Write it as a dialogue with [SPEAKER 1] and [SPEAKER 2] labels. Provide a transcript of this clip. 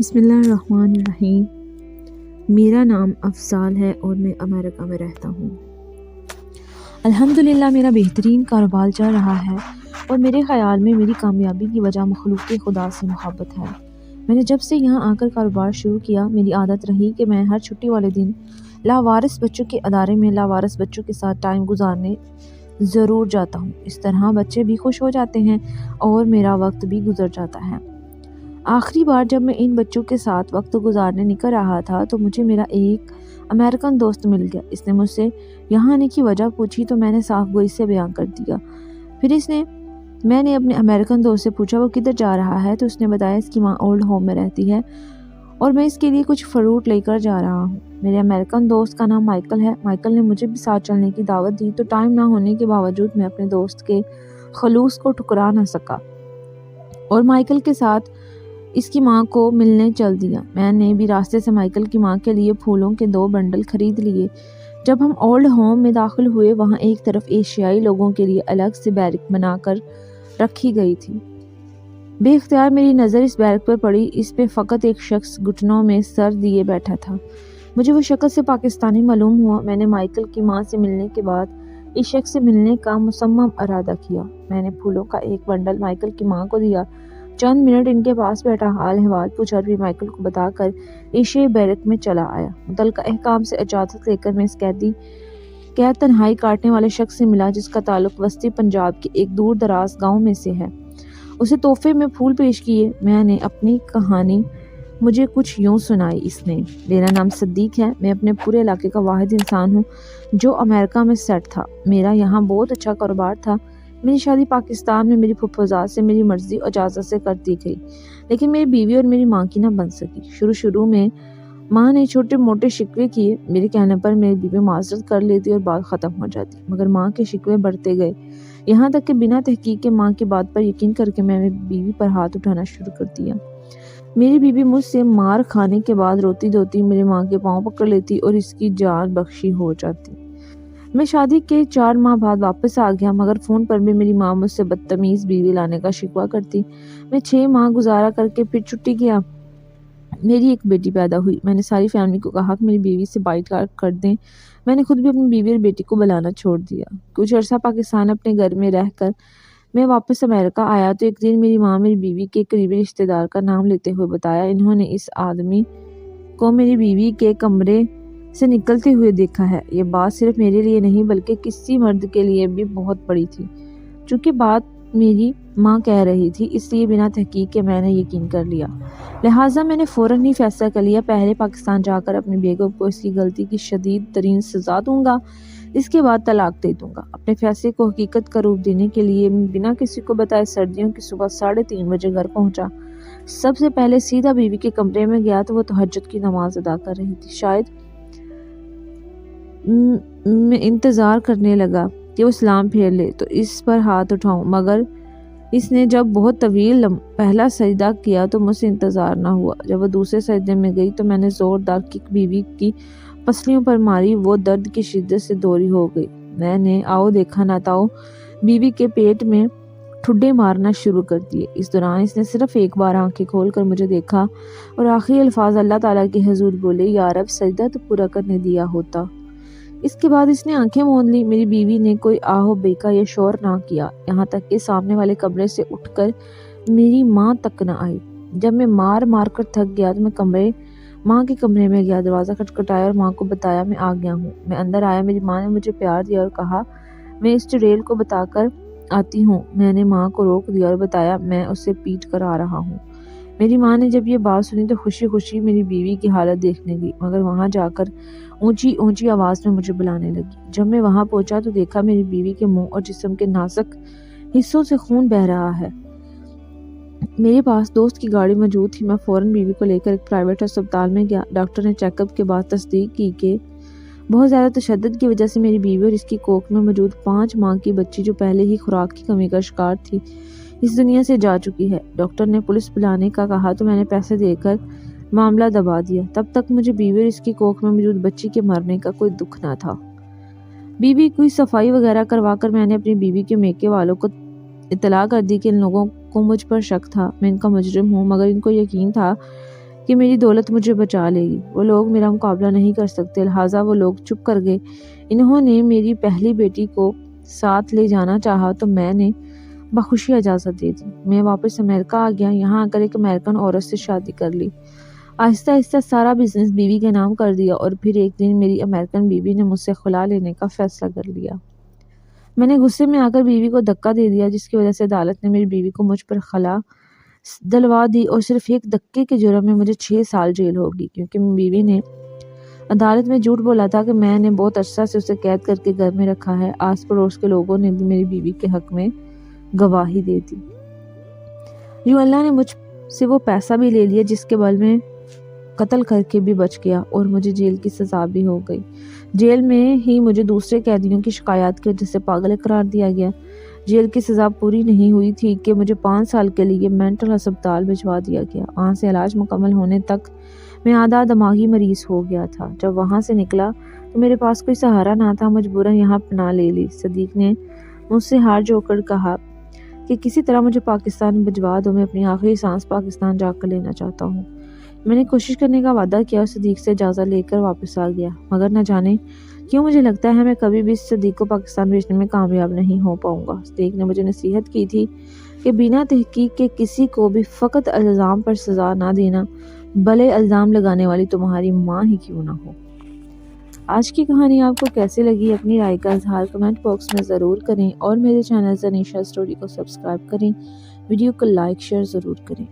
[SPEAKER 1] بسم اللہ الرحمن الرحیم۔ میرا نام افضال ہے اور میں امریکہ میں رہتا ہوں۔ الحمدللہ میرا بہترین کاروبار چل رہا ہے اور میرے خیال میں میری کامیابی کی وجہ مخلوق خدا سے محبت ہے۔ میں نے جب سے یہاں آ کر کاروبار شروع کیا، میری عادت رہی کہ میں ہر چھٹی والے دن لاوارث بچوں کے ادارے میں لاوارث بچوں کے ساتھ ٹائم گزارنے ضرور جاتا ہوں۔ اس طرح بچے بھی خوش ہو جاتے ہیں اور میرا وقت بھی گزر جاتا ہے۔ آخری بار جب میں ان بچوں کے ساتھ وقت گزارنے نکل رہا تھا تو مجھے میرا ایک امریکن دوست مل گیا۔ اس نے مجھ سے یہاں آنے کی وجہ پوچھی تو میں نے صاف گوئی سے بیان کر دیا۔ پھر میں نے اپنے امریکن دوست سے پوچھا وہ کدھر جا رہا ہے تو اس نے بتایا اس کی ماں اولڈ ہوم میں رہتی ہے اور میں اس کے لیے کچھ فروٹ لے کر جا رہا ہوں۔ میرے امریکن دوست کا نام مائیکل ہے۔ مائیکل نے مجھے بھی ساتھ چلنے کی دعوت دی تو ٹائم نہ ہونے کے باوجود میں اپنے دوست کے خلوص کو ٹھکرا نہ سکا اور مائیکل کے ساتھ اس کی ماں کو ملنے چل دیا۔ میں نے بھی راستے سے مائیکل کی ماں کے لیے پھولوں کے 2 بنڈل خرید لیے۔ جب ہم اولڈ ہوم میں داخل ہوئے، وہاں ایک طرف ایشیائی لوگوں کے لیے الگ سے بیرک بنا کر رکھی گئی تھی۔ بے اختیار میری نظر اس بیرک پر پڑی۔ اس پہ فقط ایک شخص گھٹنوں میں سر دیے بیٹھا تھا۔ مجھے وہ شکل سے پاکستانی معلوم ہوا۔ میں نے مائیکل کی ماں سے ملنے کے بعد اس شخص سے ملنے کا مصمم ارادہ کیا۔ میں نے پھولوں کا ایک بنڈل مائیکل کی ماں کو دیا۔ چند منٹ ان کے پاس بیٹھا، حال احوال پوچھا اور پھر مائیکل کو بتا کر ایشیائی بیرک میں چلا آیا۔ متعلقہ احکام سے اجازت لے کر میں اس قید تنہائی کاٹنے والے شخص سے ملا جس کا تعلق وسطی پنجاب کے ایک دور دراز گاؤں میں سے ہے۔ اسے تحفے میں پھول پیش کیے۔ میں نے اپنی کہانی مجھے کچھ یوں سنائی۔ اس نے: میرا نام صدیق ہے۔ میں اپنے پورے علاقے کا واحد انسان ہوں جو امریکہ میں سیٹ تھا۔ میرا یہاں بہت اچھا کاروبار تھا۔ میری شادی پاکستان میں میری پھپھوزاد سے میری مرضی اور اجازت سے کر دی گئی، لیکن میری بیوی اور میری ماں کی نہ بن سکی۔ شروع میں ماں نے چھوٹے موٹے شکوے کیے۔ میرے کہنے پر میری بیوی معذرت کر لیتی اور بات ختم ہو جاتی، مگر ماں کے شکوے بڑھتے گئے، یہاں تک کہ بنا تحقیق کے ماں کی بات پر یقین کر کے میں نے بیوی پر ہاتھ اٹھانا شروع کر دیا۔ میری بیوی مجھ سے مار کھانے کے بعد روتی دھوتی میری ماں کے پاؤں پکڑ لیتی اور اس کی جان بخشی ہو جاتی۔ میں شادی کے 4 ماہ بعد واپس آ گیا، مگر فون پر بھی میری ماں مجھ سے بدتمیز بیوی لانے کا شکوہ کرتی۔ میں 6 ماہ گزارا کر کے پھر چھٹی گیا۔ میری ایک بیٹی پیدا ہوئی۔ میں نے ساری فیملی کو کہا کہ میری بیوی سے بائیٹ کر دیں۔ میں نے خود بھی اپنی بیوی اور بیٹی کو بلانا چھوڑ دیا۔ کچھ عرصہ پاکستان اپنے گھر میں رہ کر میں واپس امریکہ آیا تو ایک دن میری ماں میری بیوی کے قریبی رشتہ دار کا نام لیتے ہوئے بتایا انہوں نے اس آدمی کو میری بیوی کے کمرے سے نکلتے ہوئے دیکھا ہے۔ یہ بات صرف میرے لیے نہیں بلکہ کسی مرد کے لیے بھی بہت بڑی تھی۔ چونکہ بات میری ماں کہہ رہی تھی اس لیے بنا تحقیق کے میں نے یقین کر لیا، لہٰذا میں نے فوراً ہی فیصلہ کر لیا پہلے پاکستان جا کر اپنی بیگم کو اس کی غلطی کی شدید ترین سزا دوں گا، اس کے بعد طلاق دے دوں گا۔ اپنے فیصلے کو حقیقت کا روپ دینے کے لیے میں بنا کسی کو بتائے سردیوں کی صبح 3:30 بجے گھر پہنچا۔ سب سے پہلے سیدھا بیوی کے کمرے میں گیا تو وہ تہجد کی نماز ادا کر رہی تھی۔ شاید میں انتظار کرنے لگا کہ وہ سلام پھیر لے تو اس پر ہاتھ اٹھاؤں، مگر اس نے جب بہت طویل پہلا سجدہ کیا تو مجھ سے انتظار نہ ہوا۔ جب وہ دوسرے سجدے میں گئی تو میں نے زوردار کک بیوی کی پسلیوں پر ماری، وہ درد کی شدت سے دوری ہو گئی۔ میں نے آؤ دیکھا نہ تاؤ بیوی کے پیٹ میں ٹھڈے مارنا شروع کر دیے۔ اس دوران اس نے صرف ایک بار آنکھیں کھول کر مجھے دیکھا اور آخری الفاظ اللہ تعالیٰ کے حضور بولے، یا رب سجدہ تو پورا کرنے دیا ہوتا۔ اس کے بعد اس نے آنکھیں موند لی۔ میری بیوی نے کوئی آہو بیکا یا شور نہ کیا، یہاں تک کہ سامنے والے کمرے سے اٹھ کر میری ماں تک نہ آئی۔ جب میں مار کر تھک گیا تو میں ماں کے کمرے میں گیا، دروازہ کھٹکھٹایا اور ماں کو بتایا میں آ گیا ہوں۔ میں اندر آیا، میری ماں نے مجھے پیار دیا اور کہا میں اس ٹریل کو بتا کر آتی ہوں۔ میں نے ماں کو روک دیا اور بتایا میں اسے پیٹ کر آ رہا ہوں۔ میری ماں نے جب یہ بات سنی تو خوشی خوشی میری بیوی کی حالت دیکھنے گئی، مگر وہاں جا کر اونچی آواز میں مجھے بلانے لگی۔ جب میں وہاں پہنچا تو دیکھا میری بیوی کے منہ اور جسم کے نازک حصوں سے خون بہہ رہا ہے۔ میرے پاس دوست کی گاڑی موجود تھی۔ میں فوراً بیوی کو لے کر ایک پرائیویٹ ہسپتال میں گیا۔ ڈاکٹر نے چیک اپ کے بعد تصدیق کی کہ بہت زیادہ تشدد کی وجہ سے میری بیوی اور اس کی کوکھ میں موجود 5 ماہ کی بچی جو پہلے ہی خوراک کی کمی کا شکار تھی اس دنیا سے جا چکی ہے۔ ڈاکٹر نے پولیس بلانے کا کہا تو میں نے پیسے دے کر معاملہ دبا دیا۔ تب تک مجھے بیوی اور اس کی کوکھ میں موجود بچی کے مرنے کا کوئی دکھ نہ تھا۔ بیوی کی صفائی وغیرہ کروا کر میں نے اپنی بیوی کے میکے والوں کو اطلاع کر دی کہ ان لوگوں کو مجھ پر شک تھا، میں ان کا مجرم ہوں، مگر ان کو یقین تھا کہ میری دولت مجھے بچا لے گی۔ وہ لوگ میرا مقابلہ نہیں کر سکتے، لہٰذا وہ لوگ چپ کر گئے۔ انہوں نے میری پہلی بیٹی کو ساتھ لے جانا چاہا تو میں نے بخوشی اجازت دے دی۔ میں واپس امریکہ آ گیا، یہاں آ کر ایک امریکن عورت سے شادی کر لی۔ آہستہ آہستہ سارا بزنس بیوی کے نام کر دیا، اور پھر ایک دن میری امریکن بیوی نے مجھ سے خلا لینے کا فیصلہ کر لیا۔ میں نے غصے میں آ کر بیوی کو دھکا دے دیا، جس کی وجہ سے عدالت نے میری بیوی کو مجھ پر خلا دلوا دی، اور صرف ایک دھکے کے جرم میں مجھے 6 سال جیل ہوگی، کیونکہ میری بیوی نے عدالت میں جھوٹ بولا تھا کہ میں نے بہت عرصہ سے اسے قید کر کے گھر میں رکھا ہے۔ آس پڑوس کے لوگوں نے بھی میری بیوی کے حق میں گواہی دے دی۔ یوں اللہ نے مجھ سے وہ پیسہ بھی لے لیا جس کے بل میں قتل کر کے بھی بچ گیا، اور مجھے جیل کی سزا بھی ہو گئی۔ جیل میں ہی مجھے دوسرے قیدیوں کی شکایات کی وجہ سے پاگل قرار دیا گیا۔ جیل کی سزا پوری نہیں ہوئی تھی کہ مجھے 5 سال کے لیے مینٹل ہسپتال بھجوا دیا گیا۔ وہاں سے علاج مکمل ہونے تک میں آدھا دماغی مریض ہو گیا تھا۔ جب وہاں سے نکلا تو میرے پاس کوئی سہارا نہ تھا، مجبوراً یہاں پناہ لے لی۔ صدیق نے مجھ سے ہاتھ جوڑ کر کہا کہ کسی طرح مجھے پاکستان بھجوا دو، میں اپنی آخری سانس پاکستان جا کر لینا چاہتا ہوں۔ میں نے کوشش کرنے کا وعدہ کیا اور صدیق سے اجازت لے کر واپس آ گیا، مگر نہ جانے کیوں مجھے لگتا ہے میں کبھی بھی صدیق کو پاکستان بھیجنے میں کامیاب نہیں ہو پاؤں گا۔ صدیق نے مجھے نصیحت کی تھی کہ بنا تحقیق کے کسی کو بھی فقط الزام پر سزا نہ دینا، بھلے الزام لگانے والی تمہاری ماں ہی کیوں نہ ہو۔ آج کی کہانی آپ کو کیسی لگی؟ اپنی رائے کا اظہار کمنٹ باکس میں ضرور کریں، اور میرے چینل زنیشا اسٹوری کو سبسکرائب کریں۔ ویڈیو کو لائک شیئر ضرور کریں۔